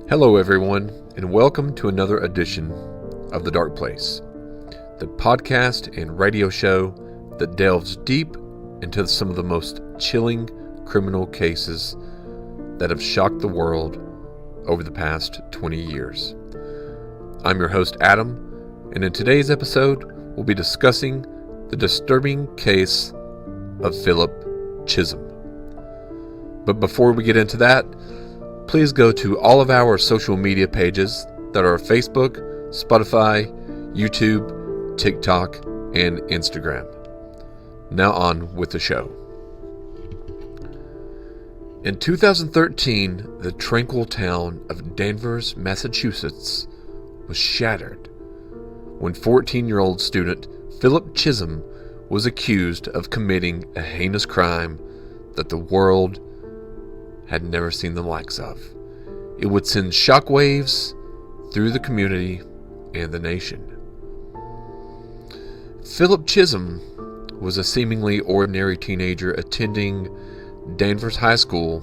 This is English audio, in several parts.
Hello, everyone, and welcome to another edition of The Dark Place, the podcast and radio show that delves deep into some of the most chilling criminal cases that have shocked the world over the past 20 years. I'm your host, Adam, and in today's episode, we'll be discussing the disturbing case of Philip Chism. But before we get into that, please go to all of our social media pages that are Facebook, Spotify, YouTube, TikTok, and Instagram. Now on with the show. In 2013, the tranquil town of Danvers, Massachusetts was shattered when 14-year-old student Philip Chism was accused of committing a heinous crime that the world had never seen the likes of. It would send shockwaves through the community and the nation. Philip Chism was a seemingly ordinary teenager attending Danvers High School,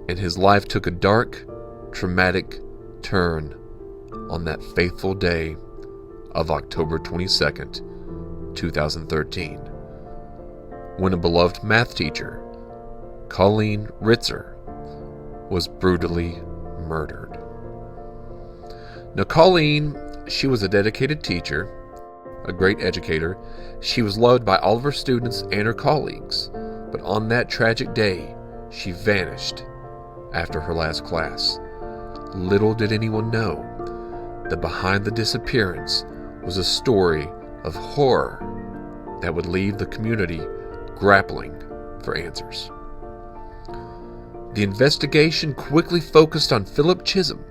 and his life took a dark, traumatic turn on that fateful day of October 22nd, 2013, when a beloved math teacher, Colleen Ritzer, was brutally murdered. Now, Colleen, she was a dedicated teacher, a great educator. She was loved by all of her students and her colleagues, but on that tragic day, she vanished after her last class. Little did anyone know that behind the disappearance was a story of horror that would leave the community grappling for answers. The investigation quickly focused on Philip Chism,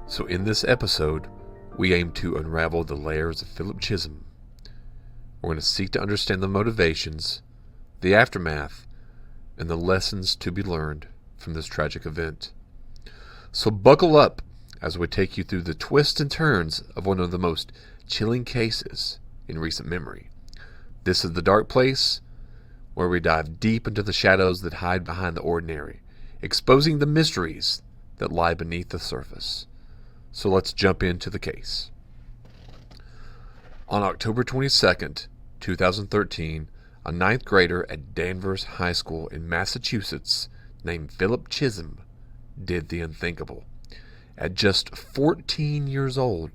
so in this episode, we aim to unravel the layers of Philip Chism. We're going to seek to understand the motivations, the aftermath, and the lessons to be learned from this tragic event. So buckle up as we take you through the twists and turns of one of the most chilling cases in recent memory. This is The Dark Place, where we dive deep into the shadows that hide behind the ordinary, exposing the mysteries that lie beneath the surface. So let's jump into the case. On October 22nd, 2013, a ninth grader at Danvers High School in Massachusetts named Philip Chism did the unthinkable. At just 14 years old,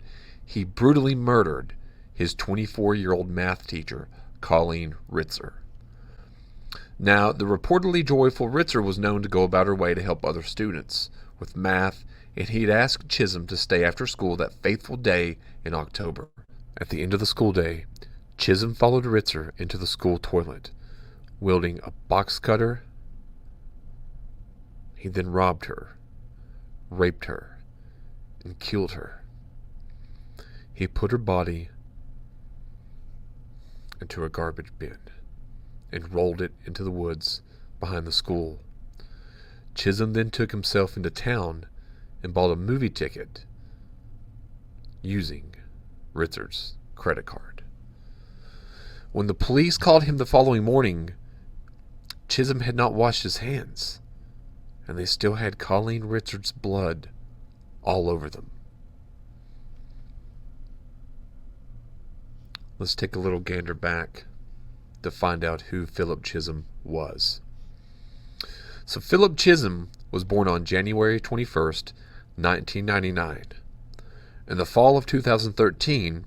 he brutally murdered his 24-year-old math teacher, Colleen Ritzer. Now, the reportedly joyful Ritzer was known to go about her way to help other students with math, and he'd asked Chism to stay after school that fateful day in October. At the end of the school day, Chism followed Ritzer into the school toilet, wielding a box cutter. He then robbed her, raped her, and killed her. He put her body into a garbage bin and rolled it into the woods behind the school. Chism then took himself into town and bought a movie ticket using Ritzer's credit card. When the police called him the following morning, Chism had not washed his hands, and they still had Colleen Ritzer's blood all over them. Let's take a little gander back to find out who Philip Chism was. So Philip Chism was born on January 21st, 1999. In the fall of 2013,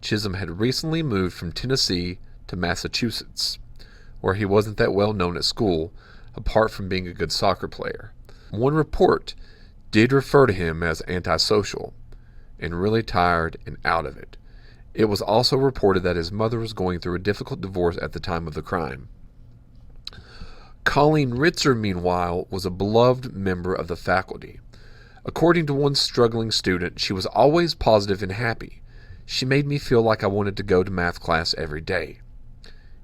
Chism had recently moved from Tennessee to Massachusetts, where he wasn't that well known at school, apart from being a good soccer player. One report did refer to him as antisocial and really tired and out of it. It was also reported that his mother was going through a difficult divorce at the time of the crime. Colleen Ritzer, meanwhile, was a beloved member of the faculty. According to one struggling student, she was always positive and happy. She made me feel like I wanted to go to math class every day.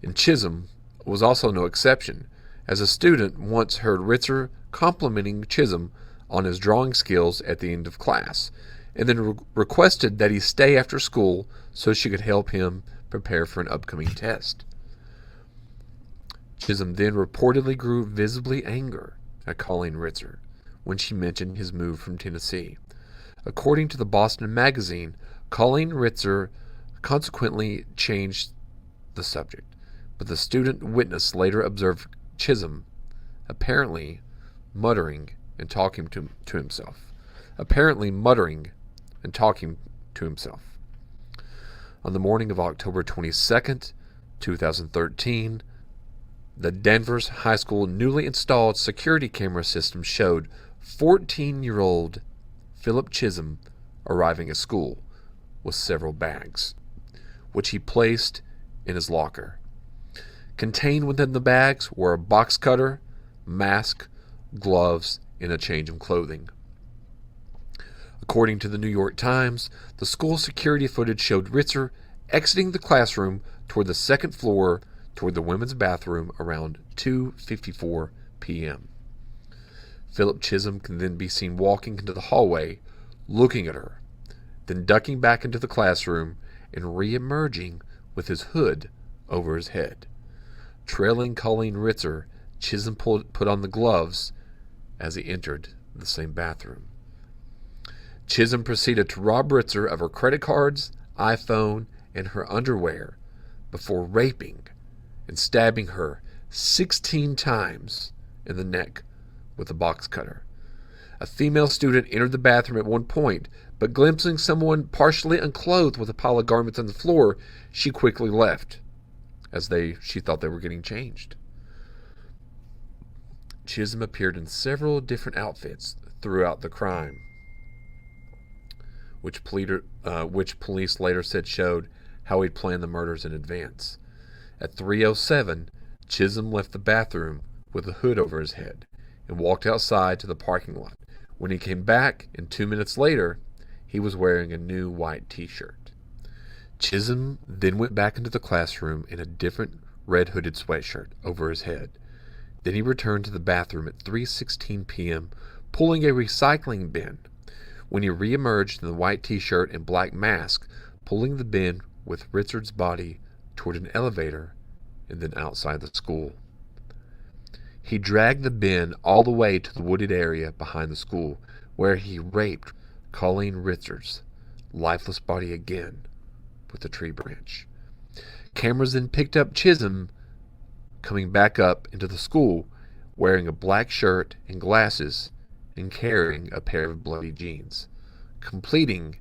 And Chism was also no exception, as a student once heard Ritzer complimenting Chism on his drawing skills at the end of class, and then requested that he stay after school so she could help him prepare for an upcoming test. Chism then reportedly grew visibly angry at Colleen Ritzer when she mentioned his move from Tennessee. According to the Boston Magazine, Colleen Ritzer consequently changed the subject, but the student witness later observed Chism apparently muttering and talking to himself. On the morning of October 22nd, 2013, the Danvers High School newly installed security camera system showed 14-year-old Philip Chism arriving at school with several bags, which he placed in his locker. Contained within the bags were a box cutter, mask, gloves, and a change of clothing. According to the New York Times, the school security footage showed Ritzer exiting the classroom toward the second floor toward the women's bathroom around 2:54 p.m. Philip Chism can then be seen walking into the hallway, looking at her, then ducking back into the classroom and re-emerging with his hood over his head. Trailing Colleen Ritzer, Chism put on the gloves as he entered the same bathroom. Chism proceeded to rob Ritzer of her credit cards, iPhone, and her underwear before raping and stabbing her 16 times in the neck with a box cutter. A female student entered the bathroom at one point, but glimpsing someone partially unclothed with a pile of garments on the floor, she quickly left, as she thought they were getting changed. Chism appeared in several different outfits throughout the crime, which police later said showed how he'd planned the murders in advance. At 3:07, Chism left the bathroom with a hood over his head and walked outside to the parking lot. When he came back, and 2 minutes later, he was wearing a new white t-shirt. Chism then went back into the classroom in a different red hooded sweatshirt over his head. Then he returned to the bathroom at 3:16 p.m., pulling a recycling bin. When he reemerged in the white t-shirt and black mask, pulling the bin with Ritzard's body toward an elevator and then outside the school. He dragged the bin all the way to the wooded area behind the school, where he raped Colleen Ritzer's lifeless body again with a tree branch. Cameras then picked up Chism coming back up into the school wearing a black shirt and glasses and carrying a pair of bloody jeans, completing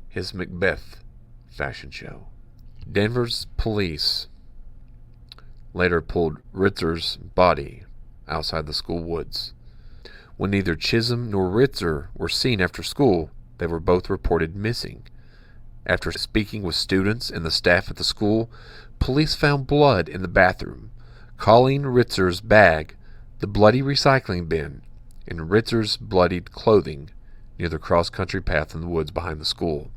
his Macbeth fashion show. Danvers police later pulled Ritzer's body outside the school woods. When neither Chism nor Ritzer were seen after school, they were both reported missing. After speaking with students and the staff at the school, police found blood in the bathroom, Colleen Ritzer's bag, the bloody recycling bin, and Ritzer's bloodied clothing near the cross-country path in the woods behind the school.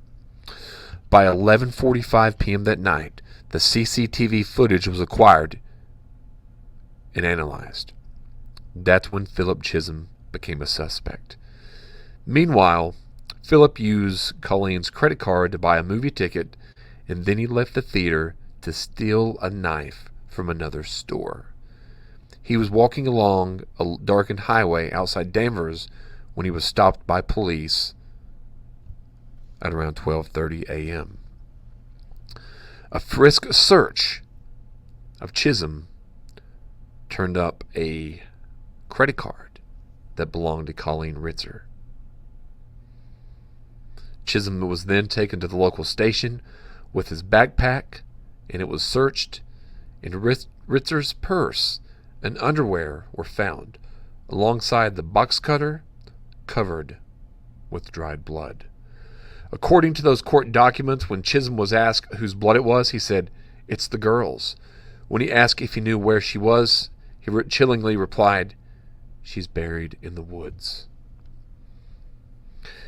By 11:45 p.m. that night, the CCTV footage was acquired and analyzed. That's when Philip Chism became a suspect. Meanwhile, Philip used Colleen's credit card to buy a movie ticket, and then he left the theater to steal a knife from another store. He was walking along a darkened highway outside Danvers when he was stopped by police at around 12:30 a.m. A frisk search of Chism turned up a credit card that belonged to Colleen Ritzer. Chism was then taken to the local station with his backpack, and it was searched, and Ritzer's purse and underwear were found, alongside the box cutter covered with dried blood. According to those court documents, when Chism was asked whose blood it was, he said, "It's the girl's." When he asked if he knew where she was, he chillingly replied, "She's buried in the woods."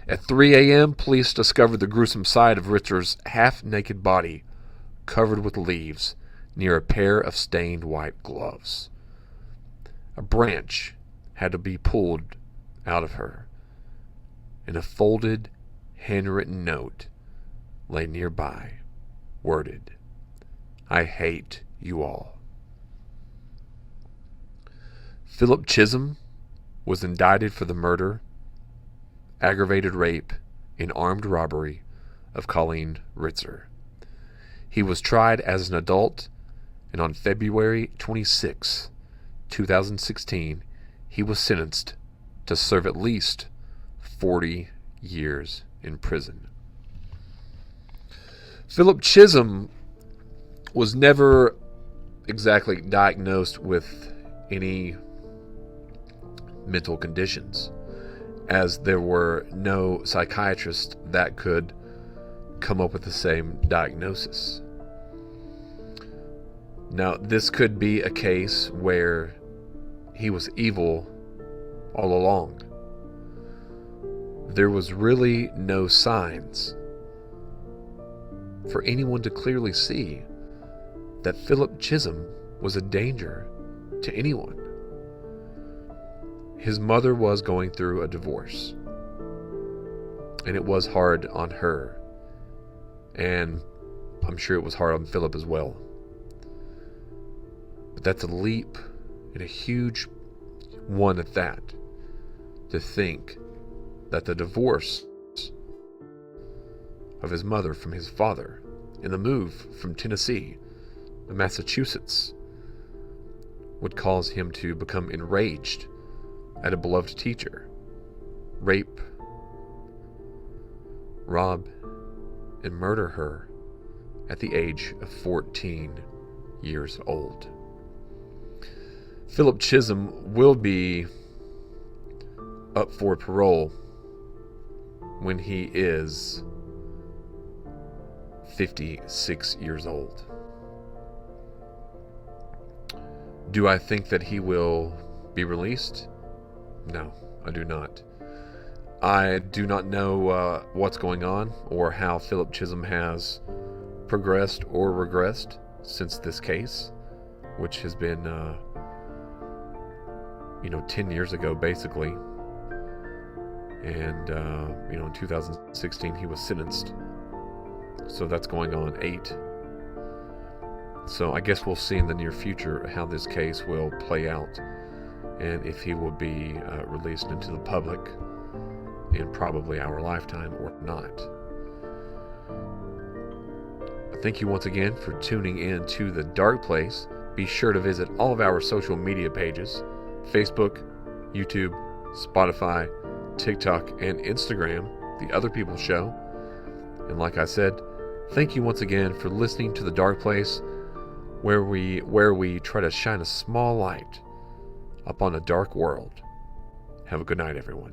At 3 a.m., police discovered the gruesome sight of Ritzer's half-naked body covered with leaves near a pair of stained white gloves. A branch had to be pulled out of her, and a folded, handwritten note lay nearby, worded, "I hate you all." Philip Chism was indicted for the murder, aggravated rape, and armed robbery of Colleen Ritzer. He was tried as an adult, and on February 26, 2016, he was sentenced to serve at least 40 years in prison. Philip Chism was never exactly diagnosed with any mental conditions, as there were no psychiatrists that could come up with the same diagnosis. Now, this could be a case where he was evil all along. There was really no signs for anyone to clearly see that Philip Chism was a danger to anyone. His mother was going through a divorce, and it was hard on her, and I'm sure it was hard on Philip as well. But that's a leap, and a huge one at that, to think that the divorce of his mother from his father and the move from Tennessee to Massachusetts would cause him to become enraged at a beloved teacher, rape, rob, and murder her at the age of 14 years old. Philip Chism will be up for parole when he is 56 years old. Do I think that he will be released? No, I do not. I do not know what's going on or how Philip Chism has progressed or regressed since this case, which has been 10 years ago basically. And in 2016 he was sentenced, so that's going on 8. So I guess we'll see in the near future how this case will play out, and if he will be released into the public in probably our lifetime or not. Thank you once again for tuning in to The Dark Place. Be sure to visit all of our social media pages: Facebook, YouTube, Spotify, TikTok, and Instagram, The Other People Show. And like I said, thank you once again for listening to The Dark Place, where we try to shine a small light upon a dark world. Have a good night, everyone.